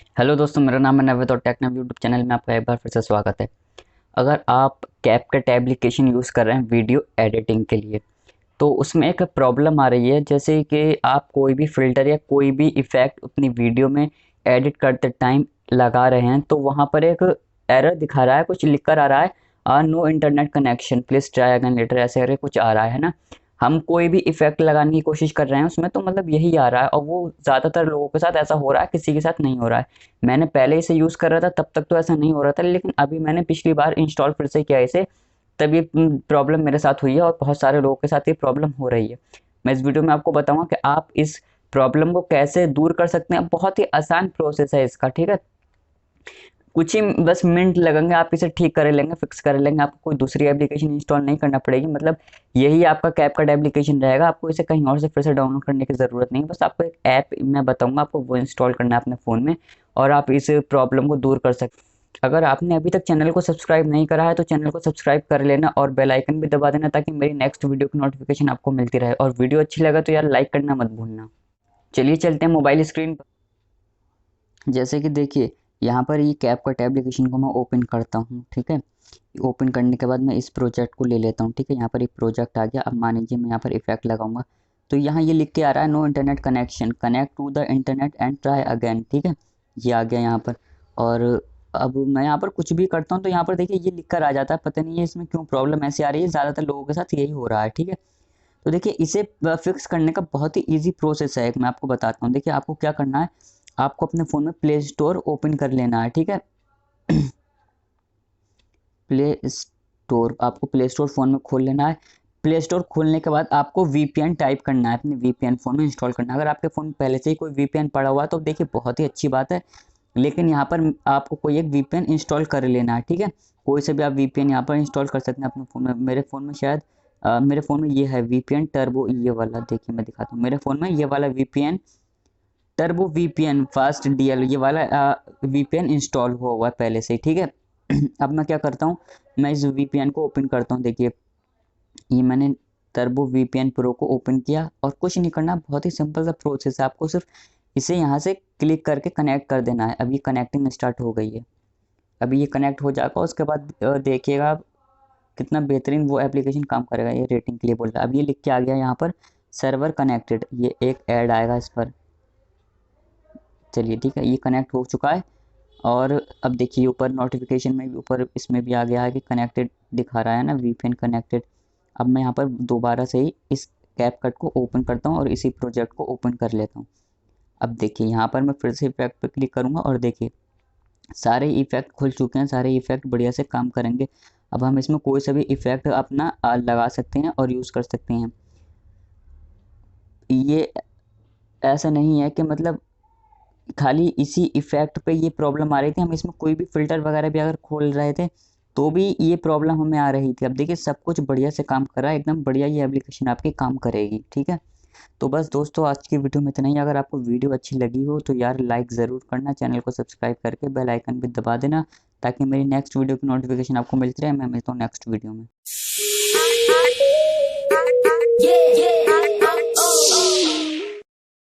Hello दोस्तों, मेरा नाम है नवेद और टेक्नव यूट्यूब चैनल में आपका एक बार फिर से स्वागत है। अगर आप कैपकट एप्लीकेशन यूज़ कर रहे हैं वीडियो एडिटिंग के लिए, तो उसमें एक प्रॉब्लम आ रही है। जैसे कि आप कोई भी फ़िल्टर या कोई भी इफ़ेक्ट अपनी वीडियो में एडिट करते टाइम लगा रहे हैं, तो वहाँ पर एक एरर दिखा रहा है, कुछ लिख कर आ रहा है, no internet connection, please try again later, ऐसे करके कुछ आ रहा है ना। हम कोई भी इफ़ेक्ट लगाने की कोशिश कर रहे हैं उसमें, तो मतलब यही आ रहा है, और वो ज़्यादातर लोगों के साथ ऐसा हो रहा है, किसी के साथ नहीं हो रहा है। मैंने पहले इसे यूज़ कर रहा था, तब तक तो ऐसा नहीं हो रहा था, लेकिन अभी मैंने पिछली बार इंस्टॉल फिर से किया इसे, तब ये प्रॉब्लम मेरे साथ हुई है और बहुत सारे लोगों के साथ ये प्रॉब्लम हो रही है। मैं इस वीडियो में आपको बताऊंगा कि आप इस प्रॉब्लम को कैसे दूर कर सकते हैं। बहुत ही आसान प्रोसेस है इसका, ठीक है। कुछ ही बस मिनट लगेंगे, आप इसे ठीक कर लेंगे, फिक्स कर लेंगे। आपको कोई दूसरी एप्लीकेशन इंस्टॉल नहीं करना पड़ेगी, मतलब यही आपका कैपकट एप्लीकेशन रहेगा। आपको इसे कहीं और से फिर से डाउनलोड करने की ज़रूरत नहीं है। बस आपको एक ऐप मैं बताऊंगा, आपको वो इंस्टॉल करना है अपने फ़ोन में, और आप इस प्रॉब्लम को दूर कर सकते हैं। अगर आपने अभी तक चैनल को सब्सक्राइब नहीं करा है, तो चैनल को सब्सक्राइब कर लेना और बेल आइकन भी दबा देना, ताकि मेरी नेक्स्ट वीडियो की नोटिफिकेशन आपको मिलती रहे। और वीडियो अच्छी लगा तो यार लाइक करना मत भूलना। चलिए चलते हैं मोबाइल स्क्रीन पर। जैसे कि देखिए, यहाँ पर ये कैपकट एप्लीकेशन को मैं ओपन करता हूँ, ठीक है। ओपन करने के बाद मैं इस प्रोजेक्ट को ले लेता हूँ, ठीक है। यहाँ पर एक प्रोजेक्ट आ गया। अब मान लीजिए मैं यहाँ पर इफेक्ट लगाऊंगा, तो यहाँ ये लिख के आ रहा है, no internet connection, connect to the internet and try again, ठीक है। ये आ गया यहाँ पर। और अब मैं यहाँ पर कुछ भी करता हूँ तो यहाँ पर देखिए ये लिख कर आ जाता है। पता नहीं है इसमें क्यों प्रॉब्लम ऐसी आ रही है, ज़्यादातर लोगों के साथ यही हो रहा है, ठीक है। तो देखिए, इसे फिक्स करने का बहुत ही ईजी प्रोसेस है, एक मैं आपको बताता हूँ। देखिए, आपको क्या करना है, आपको अपने फ़ोन में प्ले स्टोर ओपन कर लेना है, ठीक है। प्ले स्टोर, आपको प्ले स्टोर फ़ोन में खोल लेना है। प्ले स्टोर खोलने के बाद आपको वीपीएन टाइप करना है, अपने वीपीएन फ़ोन में इंस्टॉल करना है। अगर आपके फ़ोन में पहले से ही कोई वीपीएन पड़ा हुआ है तो देखिए बहुत ही अच्छी बात है, लेकिन यहाँ पर आपको कोई एक वीपीएन इंस्टॉल कर लेना है, ठीक है। कोई से भी आप वीपीएन यहाँ पर इंस्टॉल कर सकते हैं अपने फ़ोन में। मेरे फ़ोन में शायद मेरे फ़ोन में ये है वीपीएन टर्बो, ये वाला। देखिए मैं दिखाता हूँ, मेरे फ़ोन में ये वाला VPN turbo VPN fast DL, ये वाला वीपीएन इंस्टॉल हुआ है पहले से ही, ठीक है। अब मैं क्या करता हूँ, मैं इस वीपीएन को ओपन करता हूँ। देखिए, ये मैंने टर्बो वीपीएन प्रो को ओपन किया, और कुछ नहीं करना, बहुत ही सिंपल सा प्रोसेस है। आपको सिर्फ इसे यहाँ से क्लिक करके कनेक्ट कर देना है। अब ये कनेक्टिंग स्टार्ट हो गई है। अभी ये कनेक्ट हो जाएगा, उसके बाद देखिएगा आप कितना बेहतरीन वो एप्लीकेशन काम करेगा। ये रेटिंग के लिए बोल रहा है। अब ये लिख के आ गया यहाँ पर, सर्वर कनेक्टेड, ये एक ऐड आएगा इस पर। चलिए ठीक है, ये कनेक्ट हो चुका है। और अब देखिए ऊपर नोटिफिकेशन में भी, ऊपर इसमें भी आ गया है कि कनेक्टेड दिखा रहा है ना, वीपीएन कनेक्टेड। अब मैं यहाँ पर दोबारा से ही इस कैपकट को ओपन करता हूँ और इसी प्रोजेक्ट को ओपन कर लेता हूँ। अब देखिए यहाँ पर मैं फिर से इफेक्ट पे क्लिक करूँगा, और देखिए सारे इफेक्ट खुल चुके हैं, सारे इफेक्ट बढ़िया से काम करेंगे। अब हम इसमें कोई सा भी इफेक्ट अपना लगा सकते हैं और यूज़ कर सकते हैं। ये ऐसा नहीं है कि मतलब खाली इसी इफ़ेक्ट पे ये प्रॉब्लम आ रही थी, हम इसमें कोई भी फ़िल्टर वगैरह भी अगर खोल रहे थे तो भी ये प्रॉब्लम हमें आ रही थी। अब देखिए सब कुछ बढ़िया से काम कर रहा है, एकदम बढ़िया ये एप्लीकेशन आपकी काम करेगी, ठीक है। तो बस दोस्तों, आज की वीडियो में इतना ही। अगर आपको वीडियो अच्छी लगी हो तो यार लाइक ज़रूर करना, चैनल को सब्सक्राइब करके बेल आइकन भी दबा देना, ताकि मेरी नेक्स्ट वीडियो की नोटिफिकेशन आपको मिलती रहे। मैं मिलता हूँ नेक्स्ट वीडियो में।